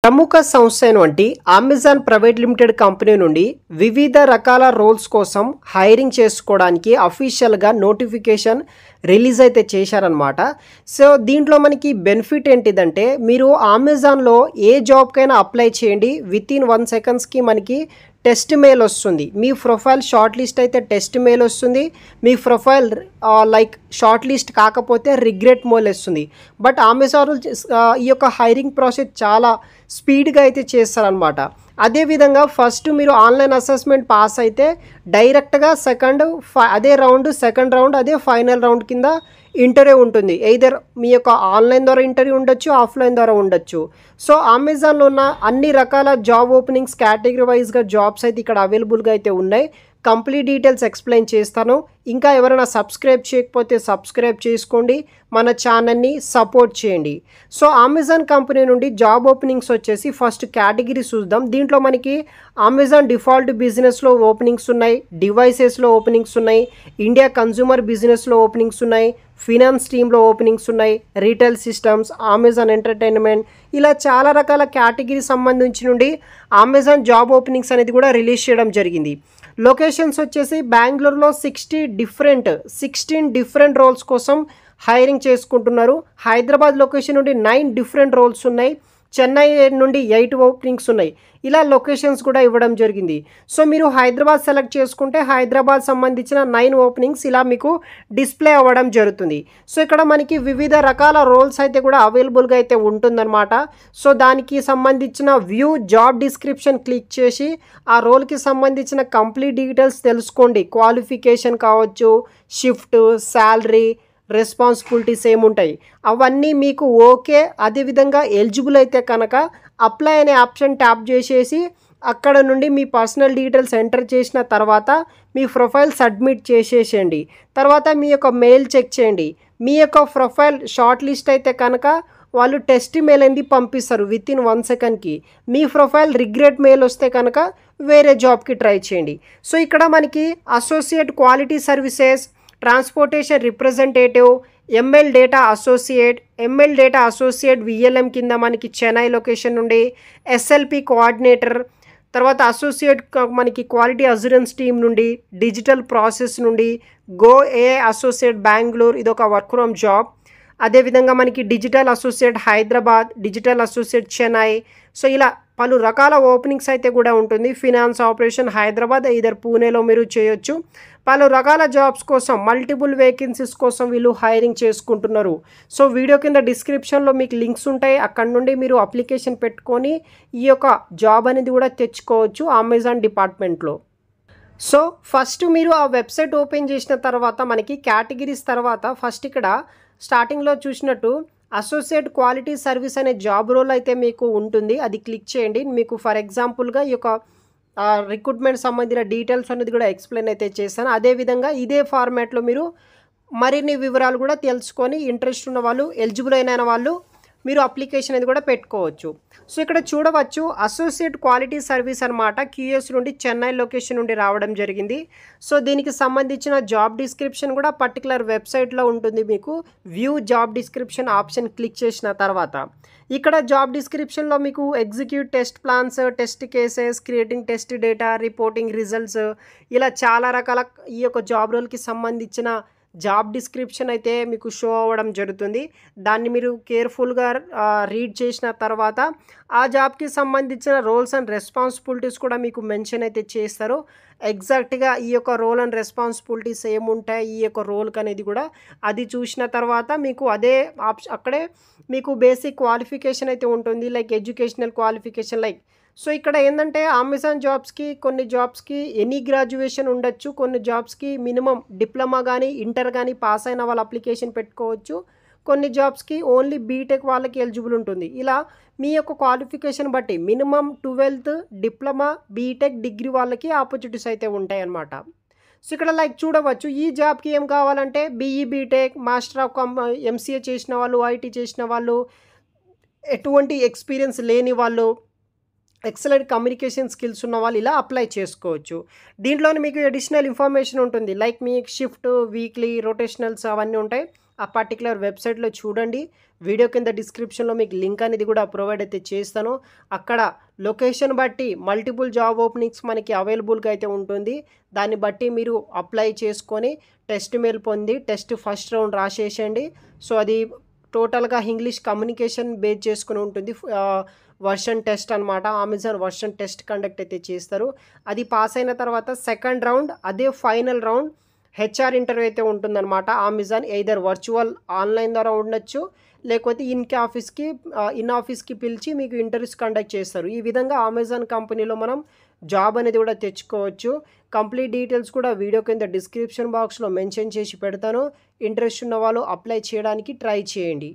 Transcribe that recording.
ప్రముఖ సంస్థ అయినటువంటి అమెజాన్ ప్రైవేట్ లిమిటెడ్ కంపెనీ నుండి వివిధ రకాల రోల్స్ కోసం హైరింగ్ చేసుకోవడానికి అఫీషియల్గా నోటిఫికేషన్ రిలీజ్ అయితే చేశారనమాట. సో దీంట్లో మనకి బెనిఫిట్ ఏంటిదంటే మీరు అమెజాన్లో ఏ జాబ్కైనా అప్లై చేయండి, విత్ ఇన్ 1 సెకండ్స్కి మనకి టెస్ట్ మెయిల్ వస్తుంది. మీ ప్రొఫైల్ షార్ట్ లిస్ట్ అయితే టెస్ట్ మెయిల్ వస్తుంది, మీ ప్రొఫైల్ షార్ట్ లిస్ట్ కాకపోతే రిగ్రెట్ మెయిల్ వస్తుంది. బట్ అమెజాన్ ఈ యొక్క హైరింగ్ ప్రాసెస్ చాలా స్పీడ్గా అయితే చేస్తారనమాట. అదేవిధంగా ఫస్ట్ మీరు ఆన్లైన్ అసెస్మెంట్ పాస్ అయితే డైరెక్ట్గా సెకండ్ రౌండ్ అదే ఫైనల్ రౌండ్ కింద ఇంటర్వ్యూ ఉంటుంది. ఎయిదర్ మీ యొక్క ఆన్లైన్ ద్వారా ఇంటర్వ్యూ ఉండొచ్చు, ఆఫ్లైన్ ద్వారా ఉండొచ్చు. సో అమెజాన్లో ఉన్న అన్ని రకాల జాబ్ ఓపెనింగ్స్ కేటగిరీ వైజ్గా జాబ్స్ అయితే ఇక్కడ అవైలబుల్గా అయితే ఉన్నాయి. కంప్లీట్ డీటెయిల్స్ ఎక్స్ప్లెయిన్ చేస్తాను. ఇంకా ఎవరైనా సబ్స్క్రైబ్ చేయకపోతే సబ్స్క్రైబ్ చేసుకోండి, మన ఛానల్ని సపోర్ట్ చేయండి. సో అమెజాన్ కంపెనీ నుండి జాబ్ ఓపెనింగ్స్ వచ్చేసి ఫస్ట్ కేటగిరీ చూద్దాం. దీంట్లో మనకి అమెజాన్ డిఫాల్ట్ బిజినెస్లో ఓపెనింగ్స్ ఉన్నాయి, డివైసెస్లో ఓపెనింగ్స్ ఉన్నాయి, ఇండియా కన్జ్యూమర్ బిజినెస్లో ఓపెనింగ్స్ ఉన్నాయి, ఫినాన్స్ టీంలో ఓపెనింగ్స్ ఉన్నాయి, రీటైల్ సిస్టమ్స్, అమెజాన్ ఎంటర్టైన్మెంట్, ఇలా చాలా రకాల కేటగిరీ సంబంధించి నుండి అమెజాన్ జాబ్ ఓపెనింగ్స్ అనేది కూడా రిలీజ్ చేయడం జరిగింది. లొకేషన్స్ వచ్చేసి బెంగళూరులో 16 డిఫరెంట్ రోల్స్ కోసం హైరింగ్ చేసుకుంటున్నారు. హైదరాబాద్ లొకేషన్ నుండి 9 డిఫరెంట్ రోల్స్ ఉన్నాయి, చెన్నై నుండి 8 ఓపెనింగ్స్ ఉన్నాయి. ఇలా లొకేషన్స్ కూడా ఇవ్వడం జరిగింది. సో మీరు హైదరాబాద్ సెలెక్ట్ చేసుకుంటే హైదరాబాద్ సంబంధించిన 9 ఓపెనింగ్స్ ఇలా మీకు డిస్ప్లే అవ్వడం జరుగుతుంది. సో ఇక్కడ మనకి వివిధ రకాల రోల్స్ అయితే కూడా అవైలబుల్గా అయితే ఉంటుందన్నమాట. సో దానికి సంబంధించిన వ్యూ జాబ్ డిస్క్రిప్షన్ క్లిక్ చేసి ఆ రోల్కి సంబంధించిన కంప్లీట్ డీటెయిల్స్ తెలుసుకోండి. క్వాలిఫికేషన్ కావచ్చు, షిఫ్ట్, శాలరీ, రెస్పాన్సిబిలిటీస్ ఏముంటాయి అవన్నీ మీకు ఓకే. అదేవిధంగా ఎలిజిబుల్ అయితే కనుక అప్లై అనే ఆప్షన్ ట్యాప్ చేసేసి అక్కడ నుండి మీ పర్సనల్ డీటెయిల్స్ ఎంటర్ చేసిన తర్వాత మీ ప్రొఫైల్ సబ్మిట్ చేసేసేయండి. తర్వాత మీ యొక్క మెయిల్ చెక్ చేయండి. మీ యొక్క ప్రొఫైల్ షార్ట్ లిస్ట్ అయితే కనుక వాళ్ళు టెస్ట్ మెయిల్ అనేది పంపిస్తారు విత్ ఇన్ 1 సెకండ్కి. మీ ప్రొఫైల్ రిగ్రెట్ మెయిల్ వస్తే కనుక వేరే జాబ్కి ట్రై చేయండి. సో ఇక్కడ మనకి associate quality services, transportation representative, ML data associate VLM కింద మనకి చెన్నై లొకేషన్ నుండి, ఎస్ఎల్పి కోఆర్డినేటర్, తర్వాత అసోసియేట్ మనకి క్వాలిటీ అజూరెన్స్ టీమ్ నుండి, డిజిటల్ ప్రాసెస్ నుండి, గో ఏ అసోసియేట్ బెంగళూరు, ఇది ఒక వర్క్ ఫ్రమ్ జాబ్. అదేవిధంగా మనకి digital associate Hyderabad, digital associate Chennai. So ఇలా పలు రకాల ఓపెనింగ్స్ అయితే కూడా ఉంటుంది. ఫినాన్స్ ఆపరేషన్ హైదరాబాద్, ఇదర్ పూణేలో మీరు చేయొచ్చు. పలు రకాల జాబ్స్ కోసం మల్టిపుల్ వేకెన్సీస్ కోసం వీళ్ళు హైరింగ్ చేసుకుంటున్నారు. సో వీడియో కింద డిస్క్రిప్షన్లో మీకు లింక్స్ ఉంటాయి, అక్కడ నుండి మీరు అప్లికేషన్ పెట్టుకొని ఈ యొక్క జాబ్ అనేది కూడా తెచ్చుకోవచ్చు అమెజాన్ డిపార్ట్మెంట్లో. సో ఫస్ట్ మీరు ఆ వెబ్సైట్ ఓపెన్ చేసిన తర్వాత మనకి కేటగిరీస్ తర్వాత ఫస్ట్ ఇక్కడ స్టార్టింగ్లో చూసినట్టు అసోసియేట్ క్వాలిటీ సర్వీస్ అనే జాబ్ రోల్ అయితే మీకు ఉంటుంది, అది క్లిక్ చేయండి. మీకు ఫర్ ఎగ్జాంపుల్గా ఈ యొక్క రిక్రూట్మెంట్ సంబంధించిన డీటెయిల్స్ అనేది కూడా ఎక్స్ప్లెయిన్ అయితే చేశాను. అదేవిధంగా ఇదే ఫార్మాట్లో మీరు మరిన్ని వివరాలు కూడా తెలుసుకొని ఇంట్రెస్ట్ ఉన్న వాళ్ళు, ఎలిజిబుల్ అయిన వాళ్ళు మీరు అప్లికేషన్ అనేది కూడా పెట్టుకోవచ్చు. సో ఇక్కడ చూడవచ్చు అసోసియేట్ క్వాలిటీ సర్వీస్ అనమాట, క్యూఎస్ నుండి చెన్నై లొకేషన్ నుండి రావడం జరిగింది. సో దీనికి సంబంధించిన జాబ్ డిస్క్రిప్షన్ కూడా పర్టికులర్ వెబ్సైట్లో ఉంటుంది. మీకు view job description option click చేసిన తర్వాత ఇక్కడ జాబ్ డిస్క్రిప్షన్లో మీకు execute test plans, test cases, creating test data, reporting results, ఇలా చాలా రకాల ఈ యొక్క జాబ్ రోల్కి సంబంధించిన జాబ్ డిస్క్రిప్షన్ అయితే మీకు షో అవ్వడం జరుగుతుంది. దాన్ని మీరు కేర్ఫుల్గా రీడ్ చేసిన తర్వాత ఆ జాబ్కి సంబంధించిన రోల్స్ అండ్ రెస్పాన్సిబిలిటీస్ కూడా మీకు మెన్షన్ అయితే చేస్తారు. ఎగ్జాక్ట్గా ఈ యొక్క రోల్ అండ్ రెస్పాన్సిబిలిటీస్ ఏముంటాయి ఈ యొక్క రోల్కి అనేది కూడా అది చూసిన తర్వాత మీకు అదే అక్కడే మీకు బేసిక్ క్వాలిఫికేషన్ అయితే ఉంటుంది, లైక్ ఎడ్యుకేషనల్ క్వాలిఫికేషన్ సో ఇక్కడ ఏంటంటే అమెజాన్ జాబ్స్కి కొన్ని జాబ్స్కి ఎనీ గ్రాడ్యుయేషన్ ఉండొచ్చు, కొన్ని జాబ్స్కి మినిమం డిప్లొమా కానీ ఇంటర్ కానీ పాస్ అయిన వాళ్ళు అప్లికేషన్ పెట్టుకోవచ్చు, కొన్ని జాబ్స్కి ఓన్లీ బీటెక్ వాళ్ళకి ఎలిజిబుల్ ఉంటుంది. ఇలా మీ యొక్క క్వాలిఫికేషన్ బట్టి minimum 12th, diploma, BTech, degree వాళ్ళకి ఆపర్చునిటీస్ అయితే ఉంటాయి అన్నమాట. సో ఇక్కడ చూడవచ్చు ఈ జాబ్కి ఏం కావాలంటే BE BTech, master of MCA చేసిన వాళ్ళు, ఐటీ చేసిన వాళ్ళు, ఎటువంటి ఎక్స్పీరియన్స్ లేని వాళ్ళు, ఎక్సలెంట్ కమ్యూనికేషన్ స్కిల్స్ ఉన్న వాళ్ళు ఇలా అప్లై చేసుకోవచ్చు. దీంట్లోనే మీకు అడిషనల్ ఇన్ఫర్మేషన్ ఉంటుంది, లైక్ మీ షిఫ్ట్, వీక్లీ, రొటేషనల్స్ అవన్నీ ఉంటాయి. ఆ పర్టికులర్ వెబ్సైట్లో చూడండి. వీడియో కింద డిస్క్రిప్షన్లో మీకు లింక్ అనేది కూడా ప్రొవైడ్ అయితే చేస్తాను. అక్కడ లొకేషన్ బట్టి మల్టిపుల్ జాబ్ ఓపెనింగ్స్ మనకి అవైలబుల్గా అయితే ఉంటుంది. దాన్ని బట్టి మీరు అప్లై చేసుకొని టెస్ట్ మెయిల్ పొంది టెస్ట్ ఫస్ట్ రౌండ్ రాసేసేయండి. సో అది టోటల్గా ఇంగ్లీష్ కమ్యూనికేషన్ బేస్ చేసుకుని ఉంటుంది. వర్షన్ టెస్ట్ అనమాట. అమెజాన్ వర్షన్ టెస్ట్ కండక్ట్ అయితే చేస్తారు. అది పాస్ అయిన తర్వాత సెకండ్ రౌండ్ అదే ఫైనల్ రౌండ్ హెచ్ఆర్ ఇంటర్వ్యూ అయితే ఉంటుందన్నమాట. అమెజాన్ ఎయిదర్ వర్చువల్ ఆన్లైన్ ద్వారా ఉండొచ్చు, లేకపోతే ఇన్ ఆఫీస్కి పిలిచి మీకు ఇంటర్వ్యూస్ కండక్ట్ చేస్తారు. ఈ విధంగా అమెజాన్ కంపెనీలో మనం జాబ్ అనేది కూడా తెచ్చుకోవచ్చు. కంప్లీట్ డీటెయిల్స్ కూడా వీడియో కింద డిస్క్రిప్షన్ బాక్స్లో మెన్షన్ చేసి పెడతాను. ఇంట్రెస్ట్ ఉన్న వాళ్ళు అప్లై చేయడానికి ట్రై చేయండి.